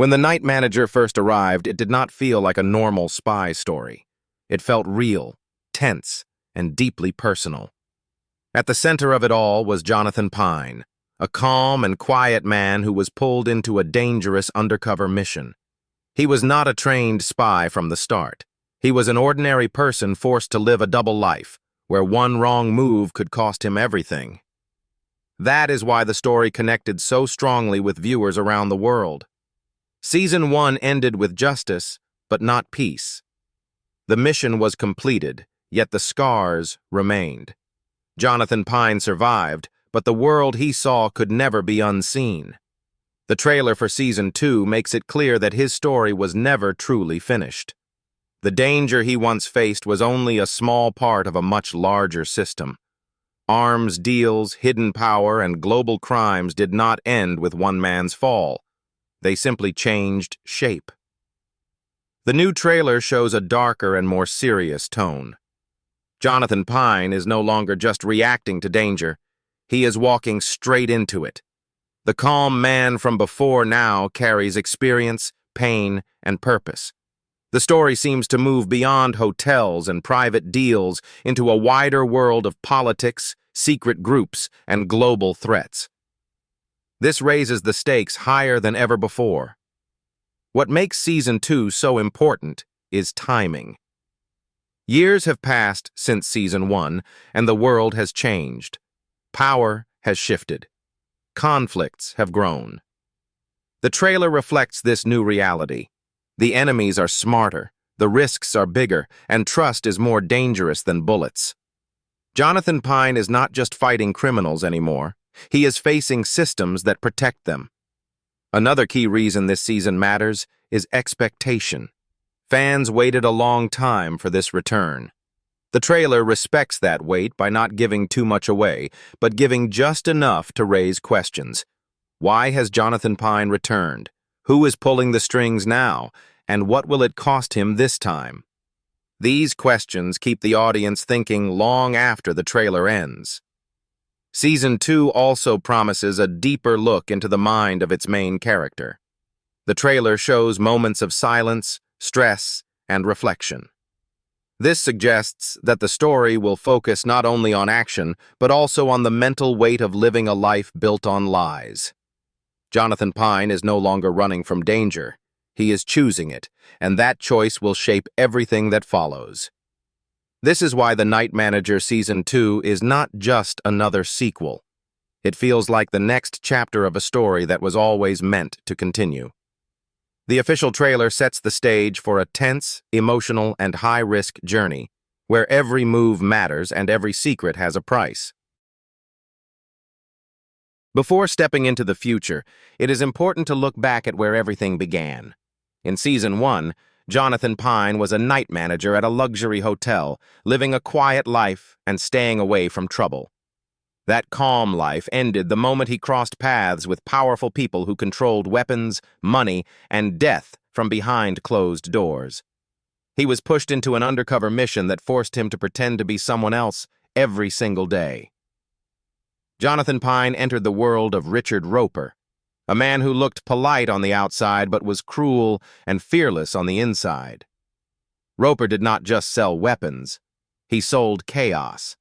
When the night manager first arrived, it did not feel like a normal spy story. It felt real, tense, and deeply personal. At the center of it all was Jonathan Pine, a calm and quiet man who was pulled into a dangerous undercover mission. He was not a trained spy from the start. He was an ordinary person forced to live a double life, where one wrong move could cost him everything. That is why the story connected so strongly with viewers around the world. Season 1 ended with justice, but not peace. The mission was completed, yet the scars remained. Jonathan Pine survived, but the world he saw could never be unseen. The trailer for Season 2 makes it clear that his story was never truly finished. The danger he once faced was only a small part of a much larger system. Arms deals, hidden power, and global crimes did not end with one man's fall. They simply changed shape. The new trailer shows a darker and more serious tone. Jonathan Pine is no longer just reacting to danger. He is walking straight into it. The calm man from before now carries experience, pain, and purpose. The story seems to move beyond hotels and private deals into a wider world of politics, secret groups, and global threats. This raises the stakes higher than ever before. What makes Season 2 so important is timing. Years have passed since Season 1, and the world has changed. Power has shifted. Conflicts have grown. The trailer reflects this new reality. The enemies are smarter, the risks are bigger, and trust is more dangerous than bullets. Jonathan Pine is not just fighting criminals anymore. He is facing systems that protect them. Another key reason this season matters is expectation. Fans waited a long time for this return. The trailer respects that wait by not giving too much away, but giving just enough to raise questions. Why has Jonathan Pine returned? Who is pulling the strings now? And what will it cost him this time? These questions keep the audience thinking long after the trailer ends. Season 2 also promises a deeper look into the mind of its main character. The trailer shows moments of silence, stress, and reflection. This suggests that the story will focus not only on action, but also on the mental weight of living a life built on lies. Jonathan Pine is no longer running from danger. He is choosing it, and that choice will shape everything that follows. This is why The Night Manager Season 2 is not just another sequel. It feels like the next chapter of a story that was always meant to continue. The official trailer sets the stage for a tense, emotional, and high-risk journey, where every move matters and every secret has a price. Before stepping into the future, it is important to look back at where everything began. In Season 1, Jonathan Pine was a night manager at a luxury hotel, living a quiet life and staying away from trouble. That calm life ended the moment he crossed paths with powerful people who controlled weapons, money, and death from behind closed doors. He was pushed into an undercover mission that forced him to pretend to be someone else every single day. Jonathan Pine entered the world of Richard Roper, a man who looked polite on the outside but was cruel and fearless on the inside. Roper did not just sell weapons, he sold chaos.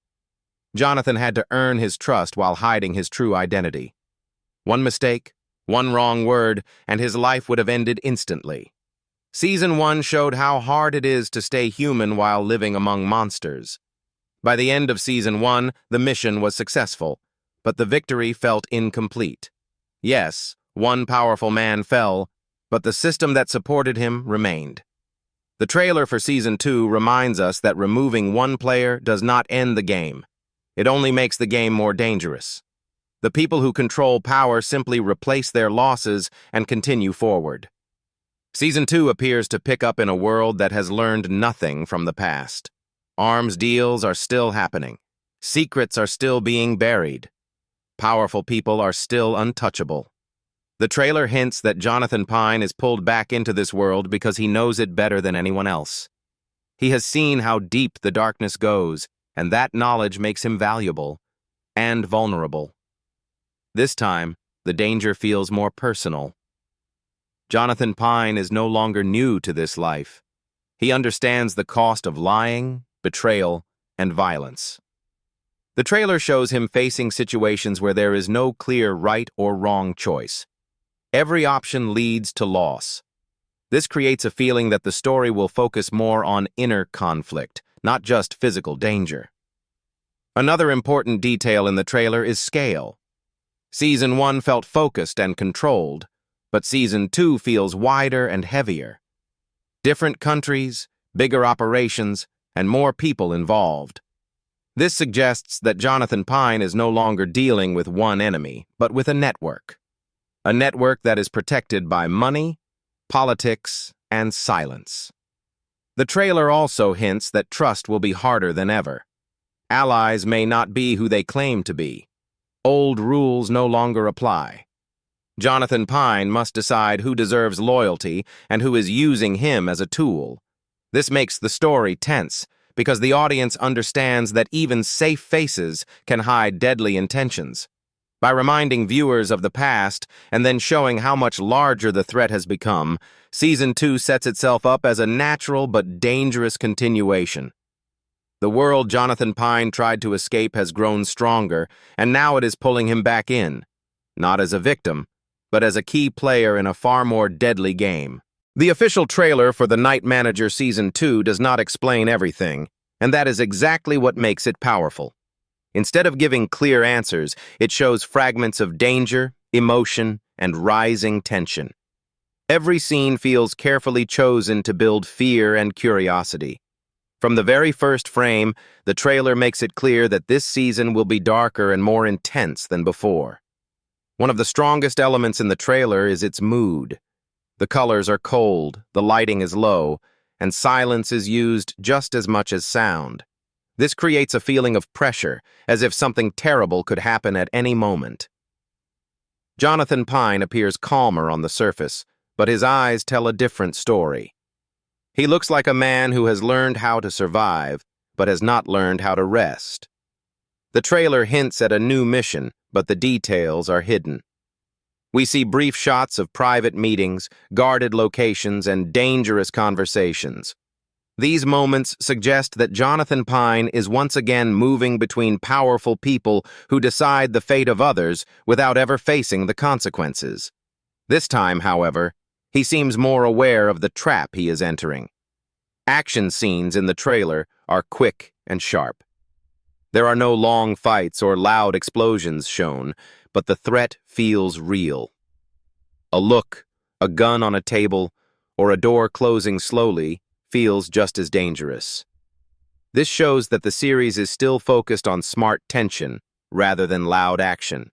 Jonathan had to earn his trust while hiding his true identity. One mistake, one wrong word, and his life would have ended instantly. Season 1 showed how hard it is to stay human while living among monsters. By the end of Season 1, the mission was successful, but the victory felt incomplete. Yes, one powerful man fell, but the system that supported him remained. The trailer for Season 2 reminds us that removing one player does not end the game. It only makes the game more dangerous. The people who control power simply replace their losses and continue forward. Season 2 appears to pick up in a world that has learned nothing from the past. Arms deals are still happening. Secrets are still being buried. Powerful people are still untouchable. The trailer hints that Jonathan Pine is pulled back into this world because he knows it better than anyone else. He has seen how deep the darkness goes, and that knowledge makes him valuable and vulnerable. This time, the danger feels more personal. Jonathan Pine is no longer new to this life. He understands the cost of lying, betrayal, and violence. The trailer shows him facing situations where there is no clear right or wrong choice. Every option leads to loss. This creates a feeling that the story will focus more on inner conflict, not just physical danger. Another important detail in the trailer is scale. Season 1 felt focused and controlled, but Season 2 feels wider and heavier. Different countries, bigger operations, and more people involved. This suggests that Jonathan Pine is no longer dealing with one enemy, but with a network. A network that is protected by money, politics, and silence. The trailer also hints that trust will be harder than ever. Allies may not be who they claim to be. Old rules no longer apply. Jonathan Pine must decide who deserves loyalty and who is using him as a tool. This makes the story tense, because the audience understands that even safe faces can hide deadly intentions. By reminding viewers of the past and then showing how much larger the threat has become, Season 2 sets itself up as a natural but dangerous continuation. The world Jonathan Pine tried to escape has grown stronger, and now it is pulling him back in, not as a victim, but as a key player in a far more deadly game. The official trailer for The Night Manager Season 2 does not explain everything, and that is exactly what makes it powerful. Instead of giving clear answers, it shows fragments of danger, emotion, and rising tension. Every scene feels carefully chosen to build fear and curiosity. From the very first frame, the trailer makes it clear that this season will be darker and more intense than before. One of the strongest elements in the trailer is its mood. The colors are cold, the lighting is low, and silence is used just as much as sound. This creates a feeling of pressure, as if something terrible could happen at any moment. Jonathan Pine appears calmer on the surface, but his eyes tell a different story. He looks like a man who has learned how to survive, but has not learned how to rest. The trailer hints at a new mission, but the details are hidden. We see brief shots of private meetings, guarded locations, and dangerous conversations. These moments suggest that Jonathan Pine is once again moving between powerful people who decide the fate of others without ever facing the consequences. This time, however, he seems more aware of the trap he is entering. Action scenes in the trailer are quick and sharp. There are no long fights or loud explosions shown, but the threat feels real. A look, a gun on a table, or a door closing slowly feels just as dangerous. This shows that the series is still focused on smart tension rather than loud action.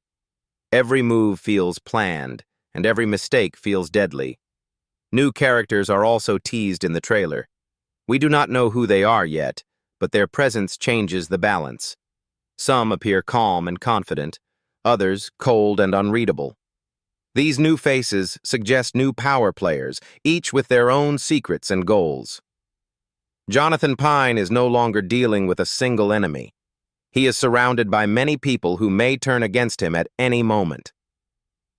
Every move feels planned, and every mistake feels deadly. New characters are also teased in the trailer. We do not know who they are yet, but their presence changes the balance. Some appear calm and confident, others cold and unreadable. These new faces suggest new power players, each with their own secrets and goals. Jonathan Pine is no longer dealing with a single enemy. He is surrounded by many people who may turn against him at any moment.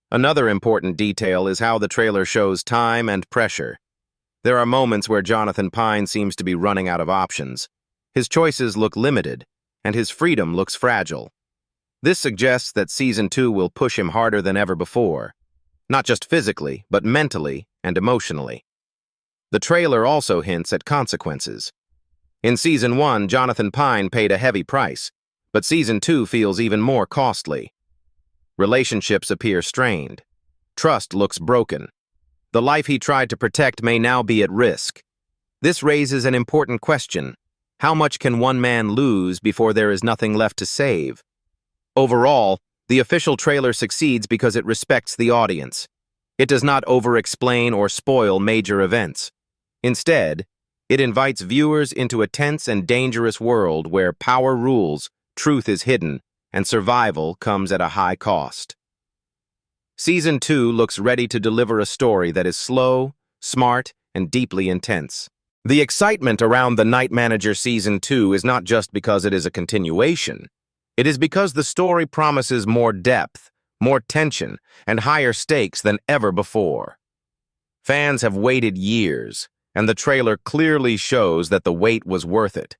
Another important detail is how the trailer shows time and pressure. There are moments where Jonathan Pine seems to be running out of options. His choices look limited, and his freedom looks fragile. This suggests that Season 2 will push him harder than ever before, not just physically, but mentally and emotionally. The trailer also hints at consequences. In Season 1, Jonathan Pine paid a heavy price, but Season 2 feels even more costly. Relationships appear strained. Trust looks broken. The life he tried to protect may now be at risk. This raises an important question. How much can one man lose before there is nothing left to save? Overall, the official trailer succeeds because it respects the audience. It does not over-explain or spoil major events. Instead, it invites viewers into a tense and dangerous world where power rules, truth is hidden, and survival comes at a high cost. Season 2 looks ready to deliver a story that is slow, smart, and deeply intense. The excitement around The Night Manager Season 2 is not just because it is a continuation. It is because the story promises more depth, more tension, and higher stakes than ever before. Fans have waited years, and the trailer clearly shows that the wait was worth it.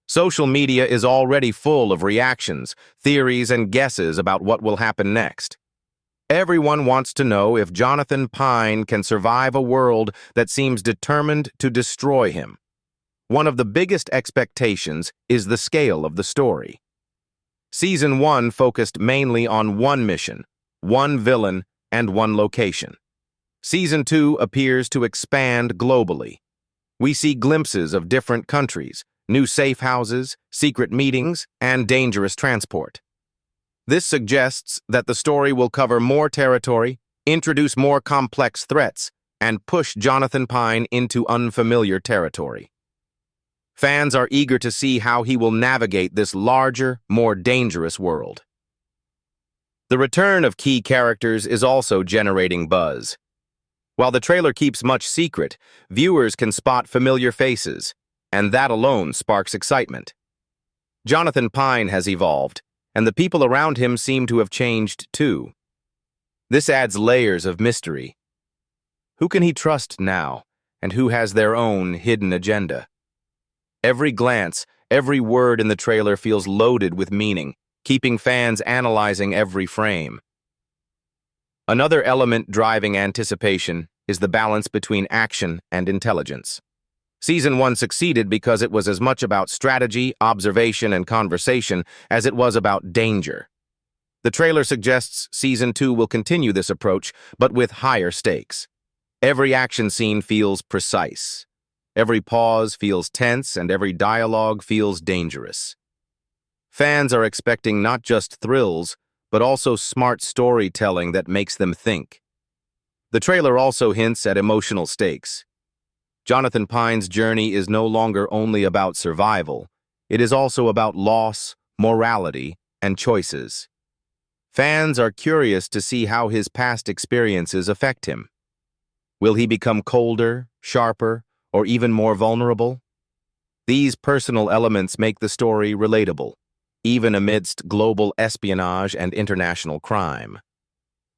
Social media is already full of reactions, theories, and guesses about what will happen next. Everyone wants to know if Jonathan Pine can survive a world that seems determined to destroy him. One of the biggest expectations is the scale of the story. Season 1 focused mainly on one mission, one villain, and one location. Season 2 appears to expand globally. We see glimpses of different countries, new safe houses, secret meetings, and dangerous transport. This suggests that the story will cover more territory, introduce more complex threats, and push Jonathan Pine into unfamiliar territory. Fans are eager to see how he will navigate this larger, more dangerous world. The return of key characters is also generating buzz. While the trailer keeps much secret, viewers can spot familiar faces, and that alone sparks excitement. Jonathan Pine has evolved, and the people around him seem to have changed too. This adds layers of mystery. Who can he trust now, and who has their own hidden agenda? Every glance, every word in the trailer feels loaded with meaning, keeping fans analyzing every frame. Another element driving anticipation is the balance between action and intelligence. Season 1 succeeded because it was as much about strategy, observation, and conversation as it was about danger. The trailer suggests Season 2 will continue this approach, but with higher stakes. Every action scene feels precise. Every pause feels tense, and every dialogue feels dangerous. Fans are expecting not just thrills, but also smart storytelling that makes them think. The trailer also hints at emotional stakes. Jonathan Pine's journey is no longer only about survival. It is also about loss, morality, and choices. Fans are curious to see how his past experiences affect him. Will he become colder, sharper, or even more vulnerable? These personal elements make the story relatable, even amidst global espionage and international crime.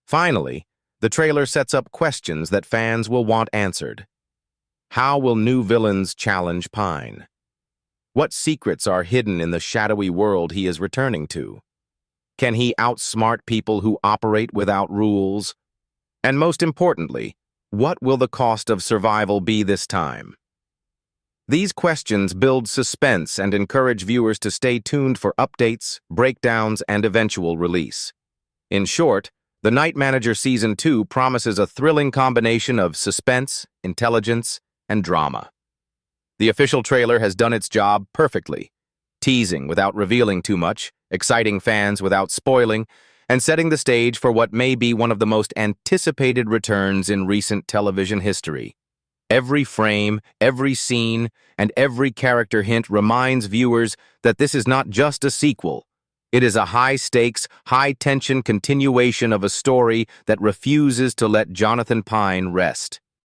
Finally, the trailer sets up questions that fans will want answered. How will new villains challenge Pine? What secrets are hidden in the shadowy world he is returning to? Can he outsmart people who operate without rules? And most importantly, what will the cost of survival be this time? These questions build suspense and encourage viewers to stay tuned for updates, breakdowns, and eventual release. In short, The Night Manager Season 2 promises a thrilling combination of suspense, intelligence, and drama. The official trailer has done its job perfectly, teasing without revealing too much, exciting fans without spoiling, and setting the stage for what may be one of the most anticipated returns in recent television history. Every frame, every scene, and every character hint reminds viewers that this is not just a sequel. It is a high-stakes, high-tension continuation of a story that refuses to let Jonathan Pine rest.